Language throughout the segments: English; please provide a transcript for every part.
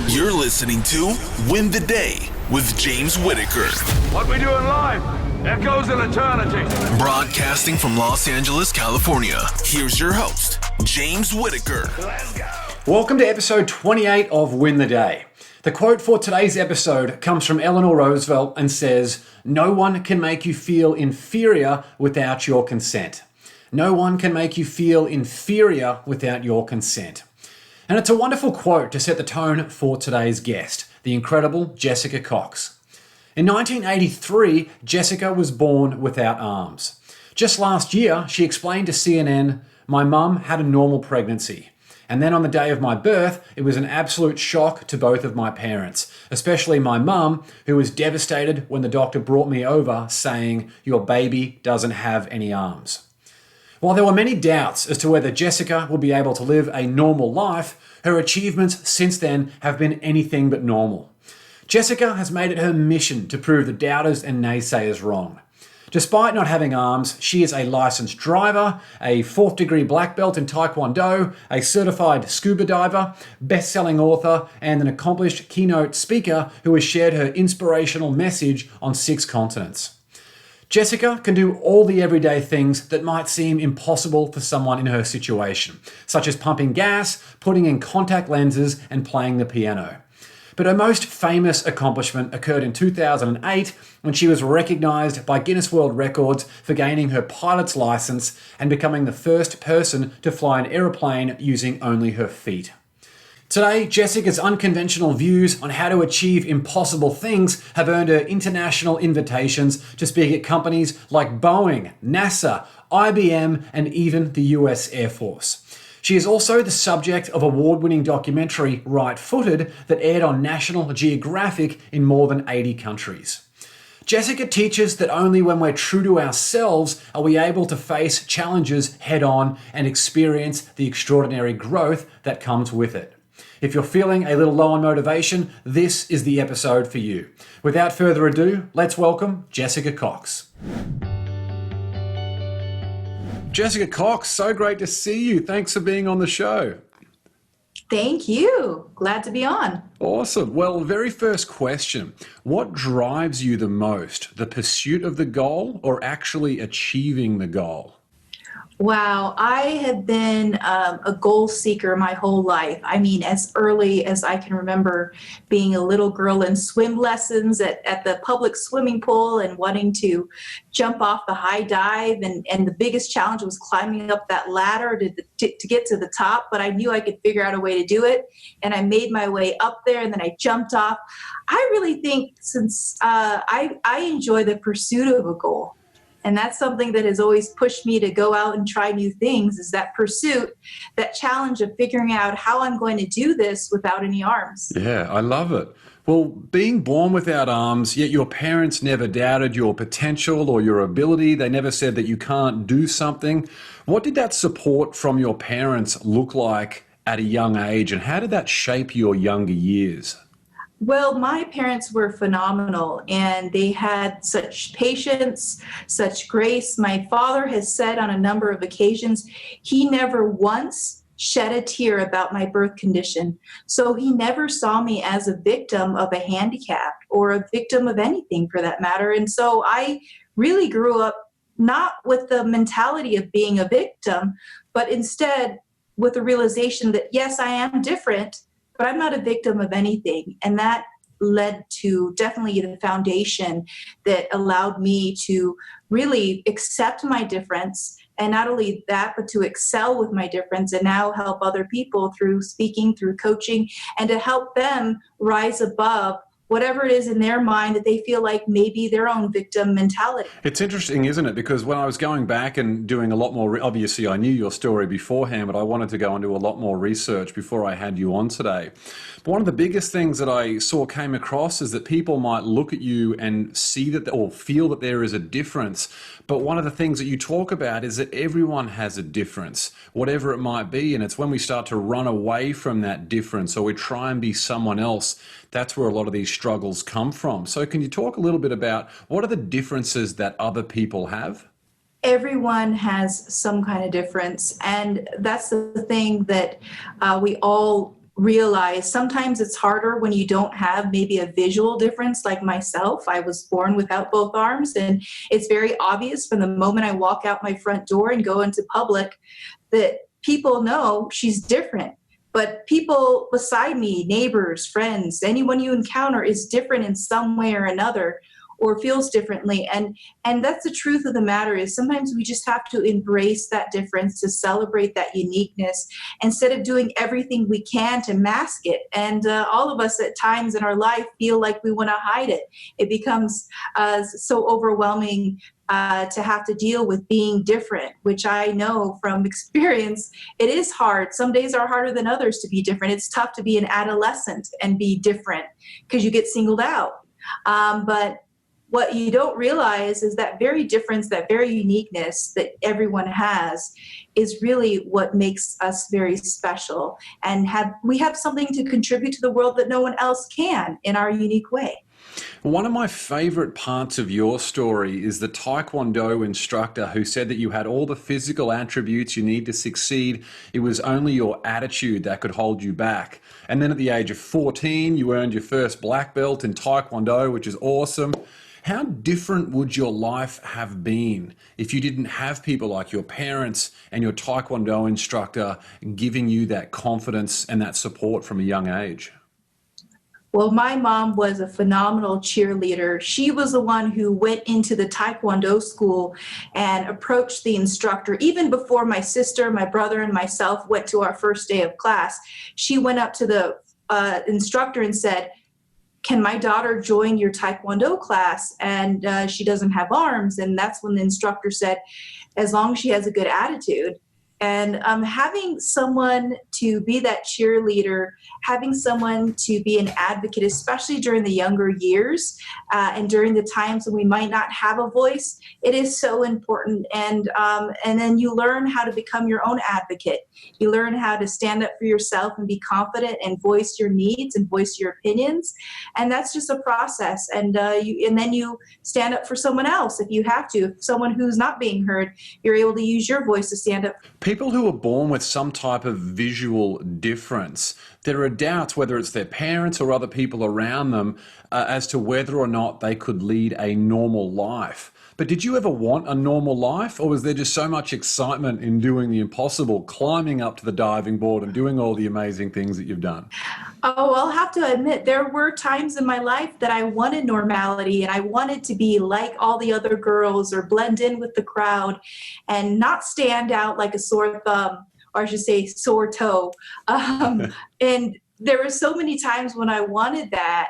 You're listening to Win the Day with James Whittaker. What we do in life echoes in eternity. Broadcasting from Los Angeles, California. Here's your host, James Whittaker. Let's go. Welcome to episode 28 of Win the Day. The quote for today's episode comes from Eleanor Roosevelt and says, "No one can make you feel inferior without your consent." No one can make you feel inferior without your consent. And it's a wonderful quote to set the tone for today's guest, the incredible Jessica Cox. In 1983, Jessica was born without arms. Just last year, she explained to CNN, "My mum had a normal pregnancy. And then on the day of my birth, it was an absolute shock to both of my parents, especially my mum, who was devastated when the doctor brought me over saying, 'Your baby doesn't have any arms.'" While there were many doubts as to whether Jessica would be able to live a normal life, her achievements since then have been anything but normal. Jessica has made it her mission to prove the doubters and naysayers wrong. Despite not having arms, she is a licensed driver, a 4th degree black belt in taekwondo, a certified scuba diver, best-selling author, and an accomplished keynote speaker who has shared her inspirational message on 6 continents. Jessica can do all the everyday things that might seem impossible for someone in her situation, such as pumping gas, putting in contact lenses, and playing the piano. But her most famous accomplishment occurred in 2008 when she was recognized by Guinness World Records for gaining her pilot's license and becoming the first person to fly an aeroplane using only her feet. Today, Jessica's unconventional views on how to achieve impossible things have earned her international invitations to speak at companies like Boeing, NASA, IBM, and even the US Air Force. She is also the subject of award-winning documentary Right-Footed that aired on National Geographic in more than 80 countries. Jessica teaches that only when we're true to ourselves are we able to face challenges head-on and experience the extraordinary growth that comes with it. If you're feeling a little low on motivation, this is the episode for you. Without further ado, let's welcome Jessica Cox. Jessica Cox, so great to see you. Thanks for being on the show. Thank you. Glad to be on. Awesome. Well, very first question. What drives you the most? The pursuit of the goal or actually achieving the goal? Wow, I have been a goal seeker my whole life. I mean, as early as I can remember being a little girl in swim lessons at the public swimming pool and wanting to jump off the high dive. And the biggest challenge was climbing up that ladder to get to the top. But I knew I could figure out a way to do it. And I made my way up there and then I jumped off. I really think since I enjoy the pursuit of a goal. And that's something that has always pushed me to go out and try new things, is that pursuit, that challenge of figuring out how I'm going to do this without any arms. Yeah, I love it. Well, being born without arms, yet your parents never doubted your potential or your ability. They never said that you can't do something. What did that support from your parents look like at a young age, and how did that shape your younger years? Well, my parents were phenomenal and they had such patience, such grace. My father has said on a number of occasions, he never once shed a tear about my birth condition. So he never saw me as a victim of a handicap or a victim of anything for that matter. And so I really grew up not with the mentality of being a victim, but instead with the realization that, yes, I am different, but I'm not a victim of anything. And that led to definitely the foundation that allowed me to really accept my difference. And not only that, but to excel with my difference and now help other people through speaking, through coaching, and to help them rise above whatever it is in their mind that they feel like maybe their own victim mentality. It's interesting, isn't it? Because when I was going back and doing a lot more, obviously I knew your story beforehand, but I wanted to go and do a lot more research before I had you on today. But one of the biggest things that I came across is that people might look at you and see that or feel that there is a difference. But one of the things that you talk about is that everyone has a difference, whatever it might be. And it's when we start to run away from that difference or we try and be someone else, that's where a lot of these struggles come from. So can you talk a little bit about what are the differences that other people have? Everyone has some kind of difference. And that's the thing that we all realize sometimes it's harder when you don't have maybe a visual difference like myself. I was born without both arms, and it's very obvious from the moment I walk out my front door and go into public that people know she's different. But people beside me, neighbors, friends, anyone you encounter is different in some way or another, or feels differently. And that's the truth of the matter, is sometimes we just have to embrace that difference, to celebrate that uniqueness, instead of doing everything we can to mask it. And all of us at times in our life feel like we want to hide it. It becomes so overwhelming to have to deal with being different, which I know from experience, it is hard. Some days are harder than others to be different. It's tough to be an adolescent and be different because you get singled out. But what you don't realize is that very difference, that very uniqueness that everyone has, is really what makes us very special. And we have something to contribute to the world that no one else can in our unique way. One of my favorite parts of your story is the taekwondo instructor who said that you had all the physical attributes you need to succeed. It was only your attitude that could hold you back. And then at the age of 14, you earned your first black belt in taekwondo, which is awesome. How different would your life have been if you didn't have people like your parents and your taekwondo instructor giving you that confidence and that support from a young age? Well, my mom was a phenomenal cheerleader. She was the one who went into the taekwondo school and approached the instructor. Even before my sister, my brother, and myself went to our first day of class, she went up to the instructor and said, "Can my daughter join your taekwondo class? And she doesn't have arms." And that's when the instructor said, "As long as she has a good attitude." And having someone to be that cheerleader, having someone to be an advocate, especially during the younger years and during the times when we might not have a voice, it is so important. And then you learn how to become your own advocate. You learn how to stand up for yourself and be confident and voice your needs and voice your opinions. And that's just a process. And then you stand up for someone else if you have to. If someone who's not being heard, you're able to use your voice to stand up. People who are born with some type of visual difference, there are doubts whether it's their parents or other people around them as to whether or not they could lead a normal life. But did you ever want a normal life, or was there just so much excitement in doing the impossible, climbing up to the diving board and doing all the amazing things that you've done? Oh, I'll have to admit, there were times in my life that I wanted normality and I wanted to be like all the other girls or blend in with the crowd and not stand out like a sore thumb, or I should say sore toe. And there were so many times when I wanted that,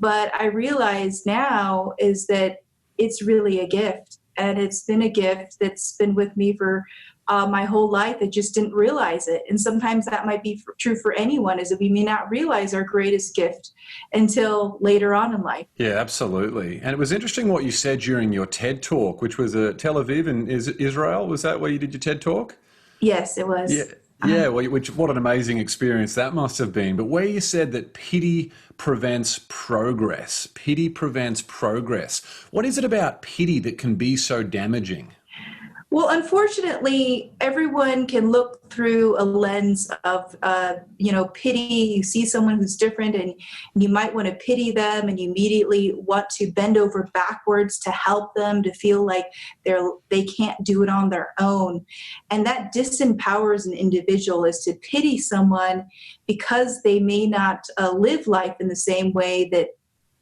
but I realize now is that it's really a gift, and it's been a gift that's been with me for my whole life. I just didn't realize it. And sometimes that might be true for anyone, is that we may not realize our greatest gift until later on in life. Yeah, absolutely. And it was interesting what you said during your TED Talk, which was Tel Aviv in Israel. Was that where you did your TED Talk? Yes, it was. Yeah. Yeah, well, what an amazing experience that must have been. But where you said that pity prevents progress. Pity prevents progress. What is it about pity that can be so damaging? Well, unfortunately, everyone can look through a lens of, pity. You see someone who's different and you might want to pity them, and you immediately want to bend over backwards to help them, to feel like they can't do it on their own. And that disempowers an individual, is to pity someone because they may not live life in the same way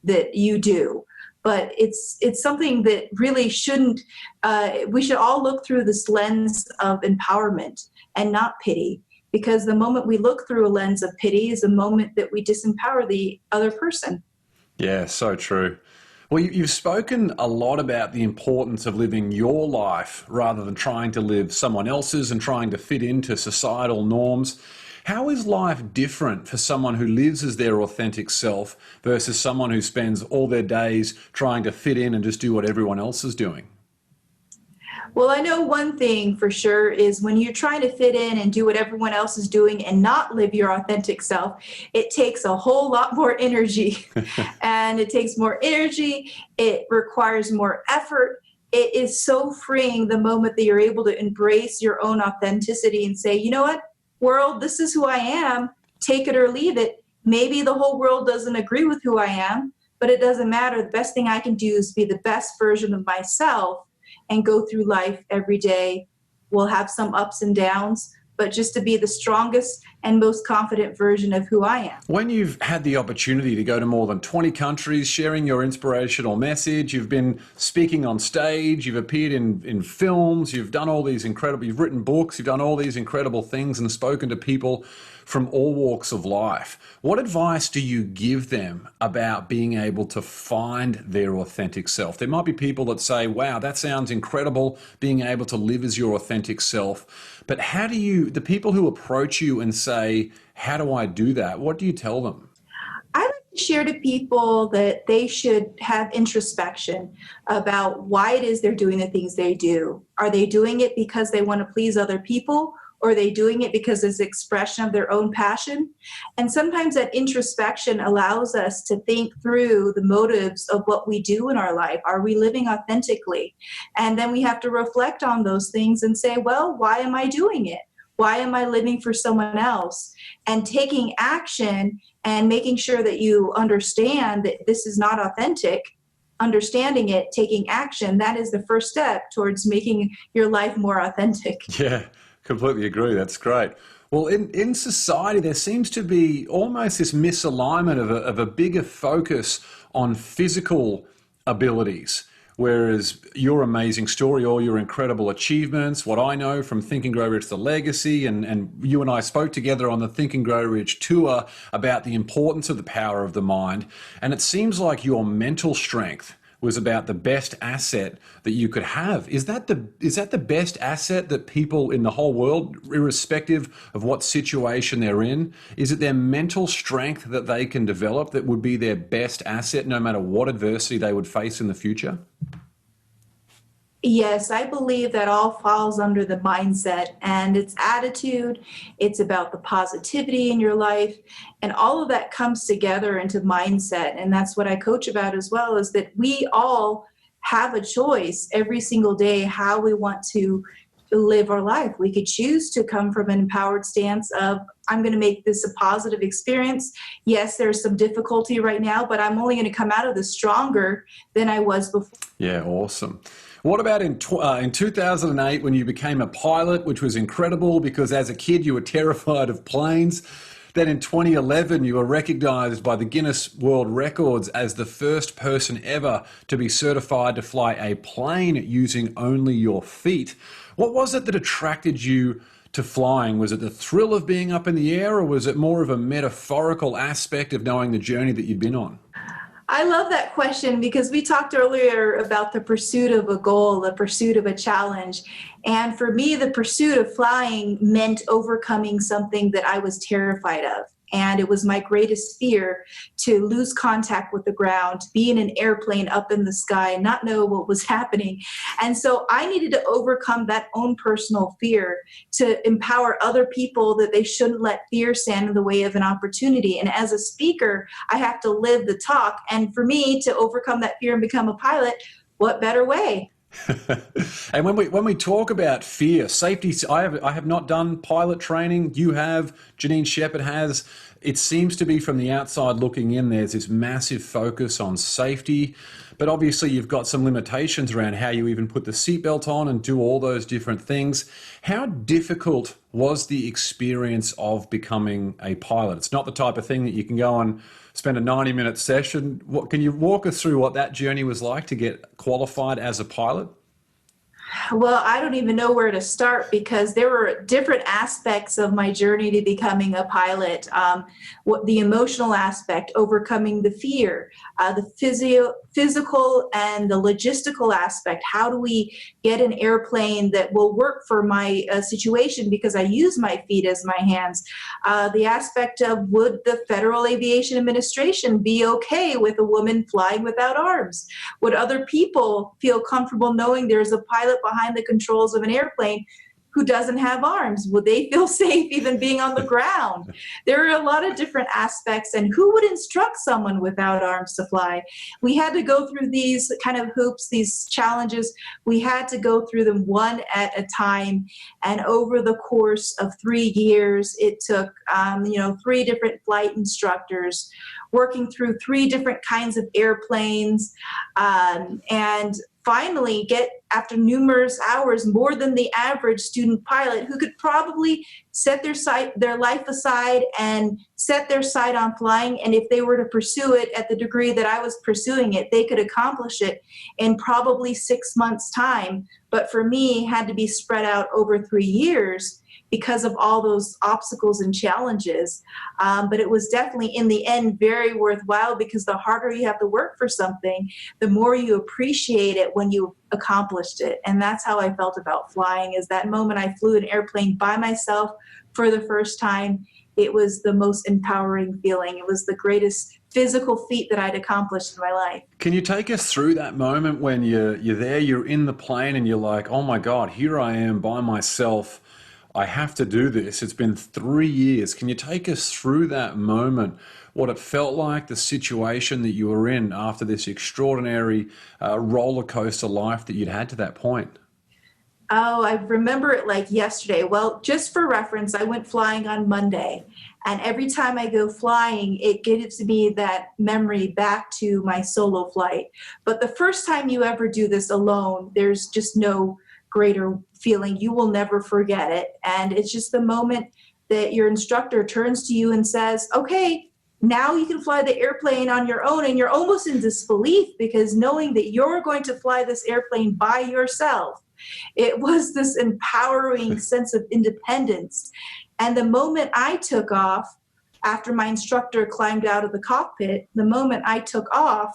that you do. But it's something that really shouldn't, we should all look through this lens of empowerment and not pity, because the moment we look through a lens of pity is the moment that we disempower the other person. Yeah, so true. Well, you've spoken a lot about the importance of living your life rather than trying to live someone else's and trying to fit into societal norms. How is life different for someone who lives as their authentic self versus someone who spends all their days trying to fit in and just do what everyone else is doing? Well, I know one thing for sure is when you're trying to fit in and do what everyone else is doing and not live your authentic self, it takes a whole lot more energy. And it takes more energy. It requires more effort. It is so freeing the moment that you're able to embrace your own authenticity and say, you know what? World, this is who I am. take it or leave it. Maybe the whole world doesn't agree with who I am, but it doesn't matter. The best thing I can do is be the best version of myself and go through life every day. We'll have some ups and downs, but just to be the strongest and most confident version of who I am. When you've had the opportunity to go to more than 20 countries, sharing your inspirational message, you've been speaking on stage, you've appeared in films, you've done all these incredible, you've written books, you've done all these incredible things and spoken to people from all walks of life. What advice do you give them about being able to find their authentic self? There might be people that say, wow, that sounds incredible, being able to live as your authentic self. But how do you, the people who approach you and say, how do I do that? What do you tell them? I like to share to people that they should have introspection about why it is they're doing the things they do. Are they doing it because they want to please other people? Or are they doing it because it's an expression of their own passion? And sometimes that introspection allows us to think through the motives of what we do in our life. Are we living authentically? And then we have to reflect on those things and say, well, why am I doing it? Why am I living for someone else? And taking action and making sure that you understand that this is not authentic, understanding it, taking action, that is the first step towards making your life more authentic. Yeah. Completely agree. That's great. Well, in society, there seems to be almost this misalignment of a bigger focus on physical abilities, whereas your amazing story, all your incredible achievements, what I know from Think and Grow Rich, the legacy, and you and I spoke together on the Think and Grow Rich tour about the importance of the power of the mind. And it seems like your mental strength was about the best asset that you could have. Is that the best asset that people in the whole world, irrespective of what situation they're in, is it their mental strength that they can develop that would be their best asset no matter what adversity they would face in the future? Yes, I believe that all falls under the mindset and its attitude. It's about the positivity in your life, and all of that comes together into mindset. And that's what I coach about as well, is that we all have a choice every single day how we want to live our life. We could choose to come from an empowered stance of, I'm going to make this a positive experience. Yes, there's some difficulty right now, but I'm only going to come out of this stronger than I was before. Yeah, awesome. What about in 2008 when you became a pilot, which was incredible because as a kid you were terrified of planes? Then in 2011 you were recognized by the Guinness World Records as the first person ever to be certified to fly a plane using only your feet. What was it that attracted you to flying? Was it the thrill of being up in the air, or was it more of a metaphorical aspect of knowing the journey that you'd been on? I love that question because we talked earlier about the pursuit of a goal, the pursuit of a challenge. And for me, the pursuit of flying meant overcoming something that I was terrified of. And it was my greatest fear to lose contact with the ground, to be in an airplane up in the sky, and not know what was happening. And so I needed to overcome that own personal fear to empower other people that they shouldn't let fear stand in the way of an opportunity. And as a speaker, I have to live the talk. And for me to overcome that fear and become a pilot, what better way? And when we talk about fear, safety, I have not done pilot training. You have, Janine Shepherd has. It seems to be from the outside looking in, there's this massive focus on safety, but obviously you've got some limitations around how you even put the seatbelt on and do all those different things. How difficult was the experience of becoming a pilot? It's not the type of thing that you can go and spend a 90-minute session. Can you walk us through what that journey was like to get qualified as a pilot? Well, I don't even know where to start because there were different aspects of my journey to becoming a pilot. The emotional aspect, overcoming the fear, the physical and the logistical aspect. How do we get an airplane that will work for my situation because I use my feet as my hands? The aspect of, would the Federal Aviation Administration be okay with a woman flying without arms? Would other people feel comfortable knowing there's a pilot behind the controls of an airplane? who doesn't have arms? Would they feel safe even being on the ground? There are a lot of different aspects, and who would instruct someone without arms to fly? We had to go through these kind of hoops, these challenges. We had to go through them one at a time, and over the course of 3 years, it took 3 different flight instructors working through 3 different kinds of airplanes, and finally get, after numerous hours, more than the average student pilot who could probably set their life aside and set their sight on flying. And if they were to pursue it at the degree that I was pursuing it, they could accomplish it in probably 6 months' time. But for me, it had to be spread out over 3 years because of all those obstacles and challenges. But it was definitely, in the end, very worthwhile, because the harder you have to work for something, the more you appreciate it when you accomplished it. And that's how I felt about flying, is that moment I flew an airplane by myself for the first time. It was the most empowering feeling. It was the greatest physical feat that I'd accomplished in my life. Can you take us through that moment when you're there, you're in the plane, and you're like, oh my God, here I am by myself. I have to do this. It's been 3 years. Can you take us through that moment, what it felt like, the situation that you were in after this extraordinary roller coaster life that you'd had to that point? Oh, I remember it like yesterday. Well, just for reference, I went flying on Monday, and every time I go flying, it gives me that memory back to my solo flight. But the first time you ever do this alone, there's just no greater feeling. You will never forget it. And it's just the moment that your instructor turns to you and says, okay, now you can fly the airplane on your own. And you're almost in disbelief, because knowing that you're going to fly this airplane by yourself, it was this empowering sense of independence. And the moment I took off, after my instructor climbed out of the cockpit, the moment I took off,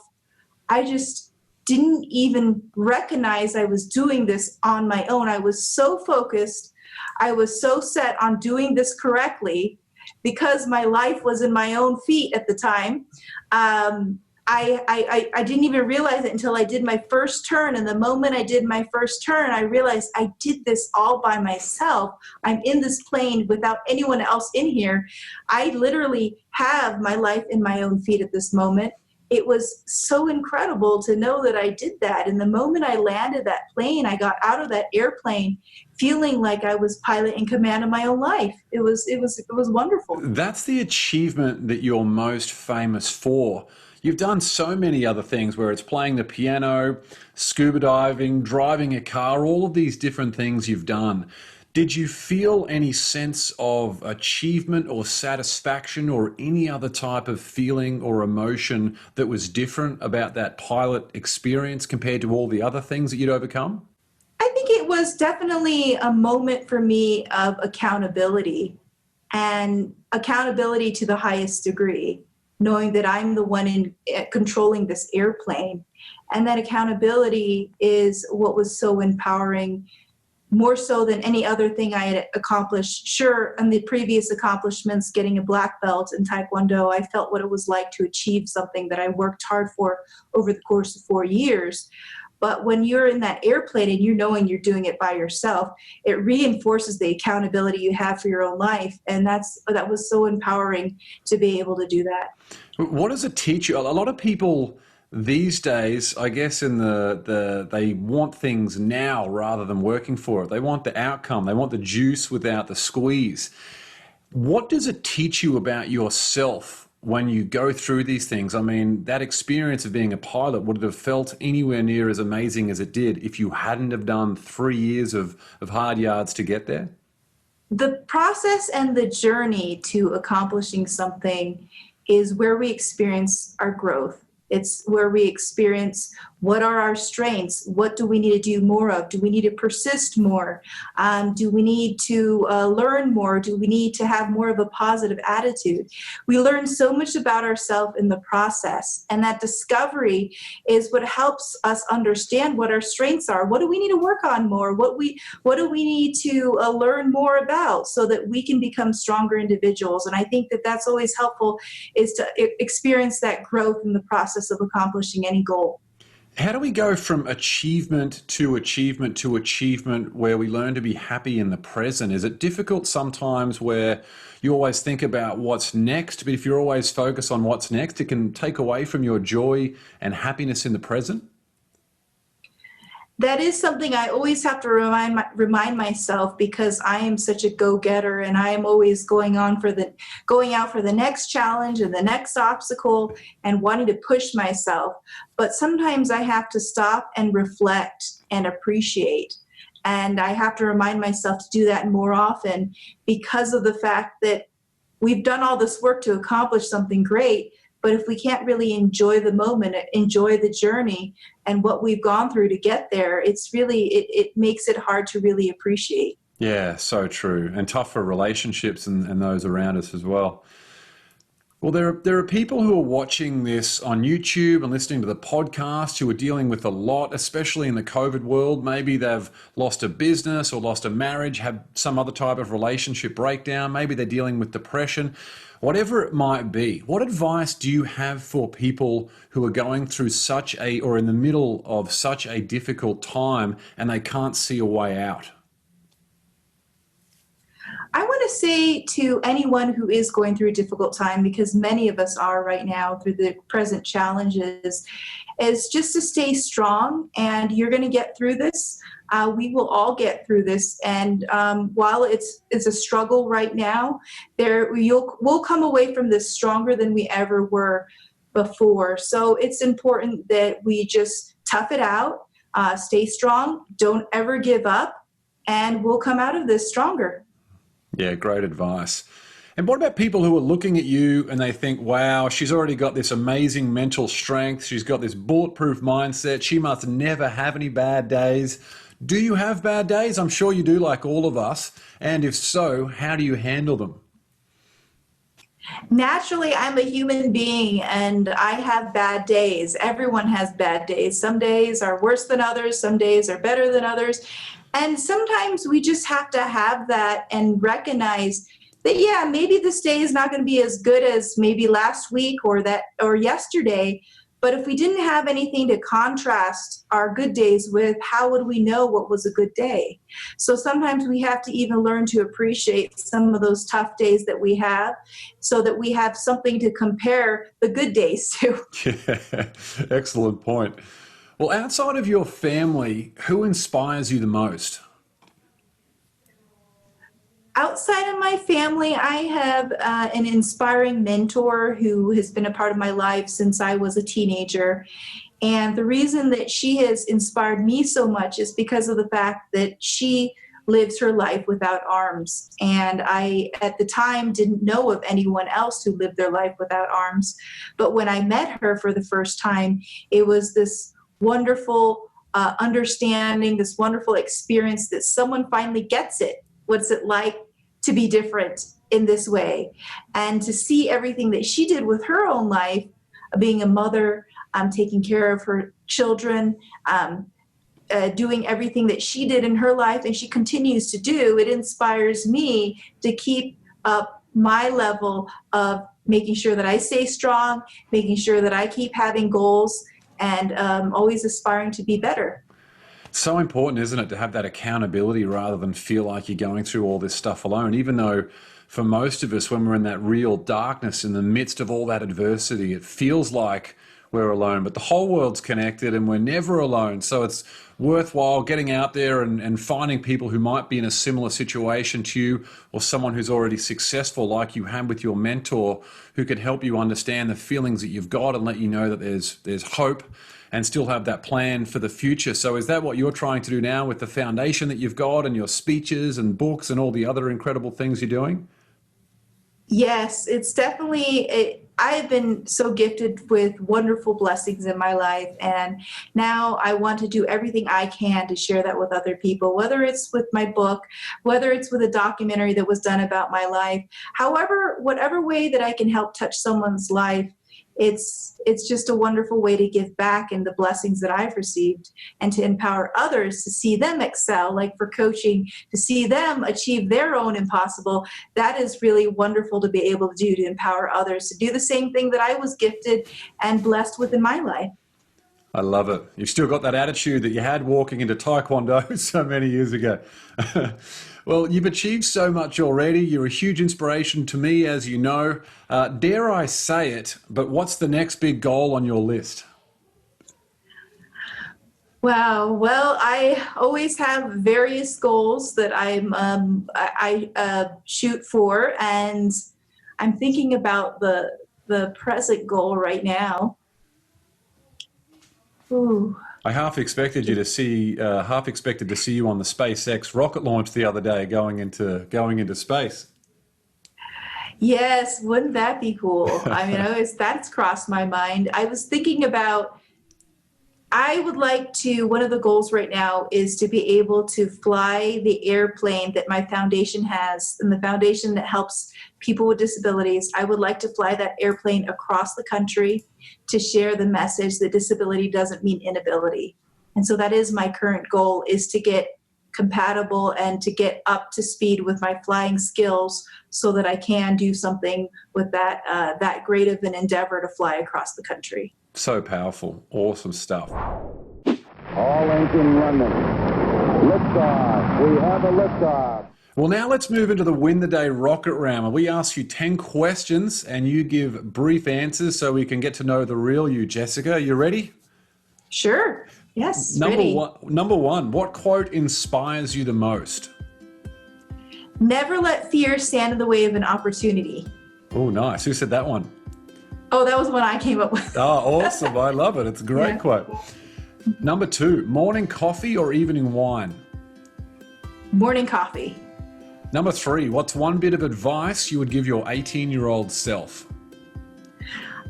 I just didn't even recognize I was doing this on my own. I was so focused. I was so set on doing this correctly, because my life was in my own feet at the time. I didn't even realize it until I did my first turn. And the moment I did my first turn, I realized I did this all by myself. I'm in this plane without anyone else in here. I literally have my life in my own feet at this moment. It was so incredible to know that I did that. And the moment I landed that plane, I got out of that airplane feeling like I was pilot in command of my own life. It was wonderful. That's the achievement that you're most famous for. You've done so many other things, where it's playing the piano, scuba diving, driving a car, all of these different things you've done. Did you feel any sense of achievement or satisfaction or any other type of feeling or emotion that was different about that pilot experience compared to all the other things that you'd overcome? I think it was definitely a moment for me of accountability, and accountability to the highest degree, knowing that I'm the one in controlling this airplane. And that accountability is what was so empowering, more so than any other thing I had accomplished. Sure, in the previous accomplishments, getting a black belt in taekwondo, I felt what it was like to achieve something that I worked hard for over the course of 4 years. But when you're in that airplane and you're knowing you're doing it by yourself, it reinforces the accountability you have for your own life. And that was so empowering to be able to do that. What does it teach you? A lot of people these days, I guess, they want things now rather than working for it. They want the outcome. They want the juice without the squeeze. What does it teach you about yourself when you go through these things? I mean, that experience of being a pilot, would it have felt anywhere near as amazing as it did if you hadn't have done 3 years of hard yards to get there? The process and the journey to accomplishing something is where we experience our growth. It's where we experience what are our strengths, what do we need to do more of, do we need to persist more, do we need to learn more, do we need to have more of a positive attitude. We learn so much about ourselves in the process, and that discovery is what helps us understand what our strengths are. What do we need to work on more? What do we need to learn more about, so that we can become stronger individuals? And I think that that's always helpful, is to experience that growth in the process of accomplishing any goal. How do we go from achievement to achievement to achievement where we learn to be happy in the present? Is it difficult sometimes where you always think about what's next, but if you're always focused on what's next, it can take away from your joy and happiness in the present? That is something I always have to remind myself, because I am such a go-getter, and I am always going out for the next challenge and the next obstacle and wanting to push myself. But sometimes I have to stop and reflect and appreciate. And I have to remind myself to do that more often, because of the fact that we've done all this work to accomplish something great. But if we can't really enjoy the moment, enjoy the journey and what we've gone through to get there, it makes it hard to really appreciate. Yeah, so true. And tough for relationships and those around us as well. Well, there are people who are watching this on YouTube and listening to the podcast who are dealing with a lot, especially in the COVID world. Maybe they've lost a business or lost a marriage, have some other type of relationship breakdown. Maybe they're dealing with depression. Whatever it might be, what advice do you have for people who are going through or in the middle of such a difficult time and they can't see a way out? I want to say to anyone who is going through a difficult time, because many of us are right now through the present challenges, is just to stay strong, and you're going to get through this. We will all get through this, and while it's a struggle right now, we'll come away from this stronger than we ever were before. So it's important that we just tough it out, stay strong, don't ever give up, and we'll come out of this stronger. Yeah, great advice. And what about people who are looking at you and they think, wow, she's already got this amazing mental strength. She's got this bulletproof mindset. She must never have any bad days. Do you have bad days? I'm sure you do, like all of us. And if so, how do you handle them? Naturally, I'm a human being and I have bad days. Everyone has bad days. Some days are worse than others. Some days are better than others. And sometimes we just have to have that and recognize that, yeah, maybe this day is not going to be as good as maybe last week or yesterday. But if we didn't have anything to contrast our good days with, how would we know what was a good day? So sometimes we have to even learn to appreciate some of those tough days that we have so that we have something to compare the good days to. Yeah, excellent point. Well, outside of your family, who inspires you the most? Outside of my family, I have an inspiring mentor who has been a part of my life since I was a teenager. And the reason that she has inspired me so much is because of the fact that she lives her life without arms. And I, at the time, didn't know of anyone else who lived their life without arms. But when I met her for the first time, it was this wonderful understanding, this wonderful experience that someone finally gets it. What's it like to be different in this way? And to see everything that she did with her own life, being a mother, taking care of her children, doing everything that she did in her life and she continues to do, it inspires me to keep up my level of making sure that I stay strong, making sure that I keep having goals, and always aspiring to be better. So important, isn't it, to have that accountability rather than feel like you're going through all this stuff alone, even though for most of us, when we're in that real darkness in the midst of all that adversity, it feels like we're alone, but the whole world's connected and we're never alone. So it's worthwhile getting out there and finding people who might be in a similar situation to you, or someone who's already successful like you had with your mentor, who can help you understand the feelings that you've got and let you know that there's hope and still have that plan for the future. So is that what you're trying to do now with the foundation that you've got and your speeches and books and all the other incredible things you're doing? Yes, it's definitely, I've been so gifted with wonderful blessings in my life, and now I want to do everything I can to share that with other people, whether it's with my book, whether it's with a documentary that was done about my life. However, whatever way that I can help touch someone's life, it's just a wonderful way to give back in the blessings that I've received and to empower others to see them excel, like for coaching, to see them achieve their own impossible. That is really wonderful to be able to do, to empower others to do the same thing that I was gifted and blessed with in my life. I love it. You've still got that attitude that you had walking into taekwondo so many years ago. Well, you've achieved so much already. You're a huge inspiration to me, as you know. Dare I say it, but what's the next big goal on your list? Wow. Well, I always have various goals that I shoot for, and I'm thinking about the present goal right now. Ooh. I half expected to see you on the SpaceX rocket launch the other day, going into space. Yes, wouldn't that be cool? I mean, that's crossed my mind. I was thinking about, I would like to, one of the goals right now is to be able to fly the airplane that my foundation has, and the foundation that helps people with disabilities. I would like to fly that airplane across the country to share the message that disability doesn't mean inability. And so that is my current goal, is to get compatible and to get up to speed with my flying skills so that I can do something with that great of an endeavor to fly across the country. So powerful. Awesome stuff. All engine running. Liftoff. We have a liftoff. Well, now let's move into the Win the Day rocket round. We ask you 10 questions and you give brief answers so we can get to know the real you. Jessica, are you ready? Sure. Yes, ready. Number one, what quote inspires you the most? Never let fear stand in the way of an opportunity. Oh, nice. Who said that one? Oh, that was one I came up with. Oh, awesome. I love it. It's a great quote. Number two, morning coffee or evening wine? Morning coffee. Number three, what's one bit of advice you would give your 18-year-old self?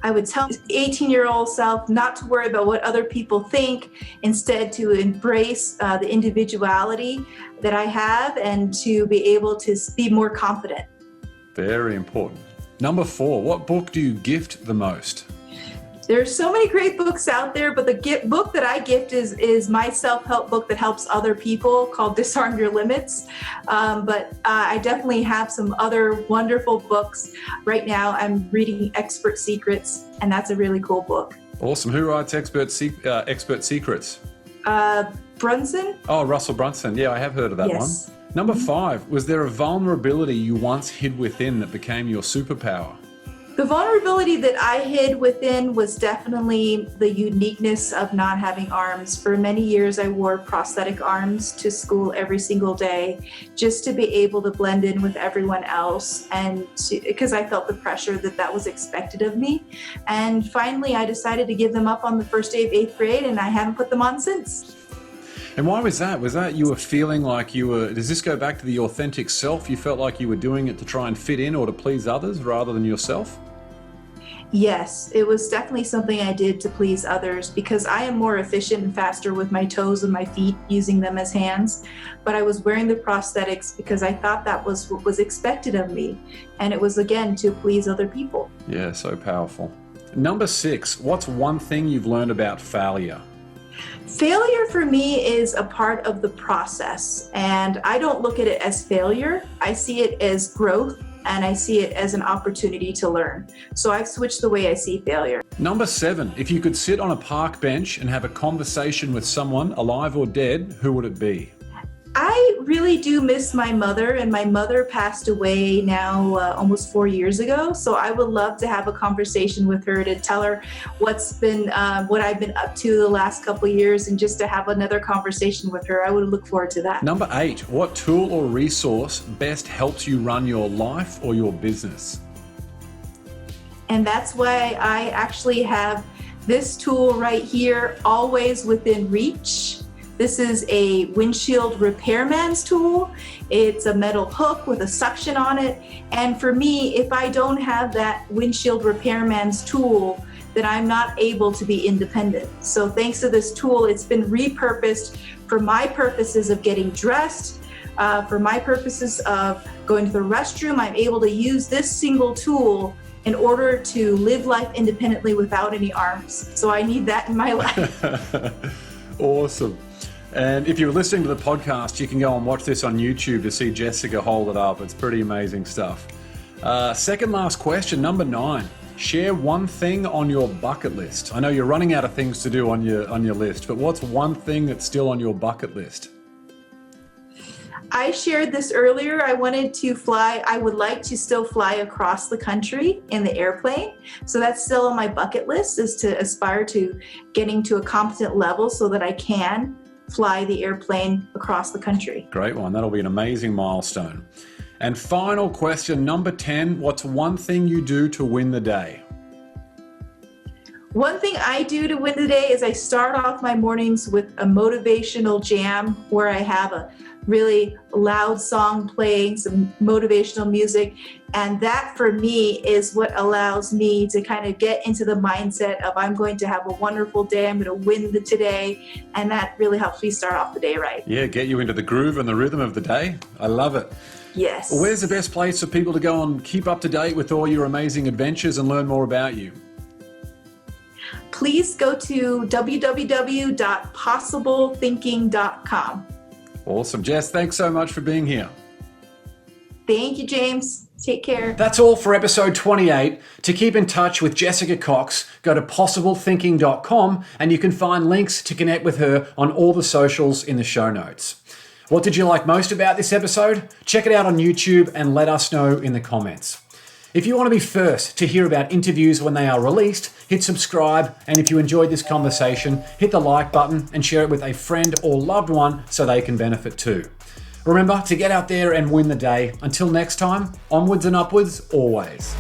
I would tell 18-year-old self not to worry about what other people think, instead to embrace the individuality that I have and to be able to be more confident. Very important. Number four, what book do you gift the most? There's so many great books out there, but the book that I gift is my self-help book that helps other people, called Disarm Your Limits. But I definitely have some other wonderful books. Right now I'm reading Expert Secrets, and that's a really cool book. Awesome. Who writes Expert Secrets? Brunson? Oh, Russell Brunson. Yeah, I have heard of that one. Number five, was there a vulnerability you once hid within that became your superpower? The vulnerability that I hid within was definitely the uniqueness of not having arms. For many years, I wore prosthetic arms to school every single day just to be able to blend in with everyone else, and because I felt the pressure that was expected of me. And finally, I decided to give them up on the first day of 8th grade, and I haven't put them on since. And why was that? Was that you were feeling like does this go back to the authentic self? You felt like you were doing it to try and fit in or to please others rather than yourself? Yes, it was definitely something I did to please others, because I am more efficient and faster with my toes and my feet, using them as hands. But I was wearing the prosthetics because I thought that was what was expected of me. And it was, again, to please other people. Yeah, so powerful. Number six, what's one thing you've learned about failure? Failure for me is a part of the process, and I don't look at it as failure. I see it as growth, and I see it as an opportunity to learn. So I've switched the way I see failure. Number seven, if you could sit on a park bench and have a conversation with someone, alive or dead, who would it be? I really do miss my mother, and my mother passed away now almost 4 years ago. So I would love to have a conversation with her to tell her what I've been up to the last couple of years, and just to have another conversation with her. I would look forward to that. Number eight, what tool or resource best helps you run your life or your business? And that's why I actually have this tool right here, always within reach. This is a windshield repairman's tool. It's a metal hook with a suction on it. And for me, if I don't have that windshield repairman's tool, then I'm not able to be independent. So thanks to this tool, it's been repurposed for my purposes of getting dressed, for my purposes of going to the restroom. I'm able to use this single tool in order to live life independently without any arms. So I need that in my life. Awesome. And if you're listening to the podcast, you can go and watch this on YouTube to see Jessica hold it up. It's pretty amazing stuff. Second last question, number 9. Share one thing on your bucket list. I know you're running out of things to do on your list, but what's one thing that's still on your bucket list? I shared this earlier. I wanted to fly. I would like to still fly across the country in the airplane. So that's still on my bucket list, is to aspire to getting to a competent level so that I can fly the airplane across the country. Great one. That'll be an amazing milestone. And final question, number 10, what's one thing you do to win the day? One thing I do to win the day is I start off my mornings with a motivational jam where I have a really loud song playing, some motivational music. And that for me is what allows me to kind of get into the mindset of I'm going to have a wonderful day, I'm going to win the today. And that really helps me start off the day right. Yeah, get you into the groove and the rhythm of the day. I love it. Yes. Where's the best place for people to go and keep up to date with all your amazing adventures and learn more about you? Please go to www.possiblethinking.com. Awesome. Jess, thanks so much for being here. Thank you, James. Take care. That's all for episode 28. To keep in touch with Jessica Cox, go to possiblethinking.com and you can find links to connect with her on all the socials in the show notes. What did you like most about this episode? Check it out on YouTube and let us know in the comments. If you want to be first to hear about interviews when they are released, hit subscribe, and if you enjoyed this conversation, hit the like button and share it with a friend or loved one so they can benefit too. Remember to get out there and win the day. Until next time, onwards and upwards always.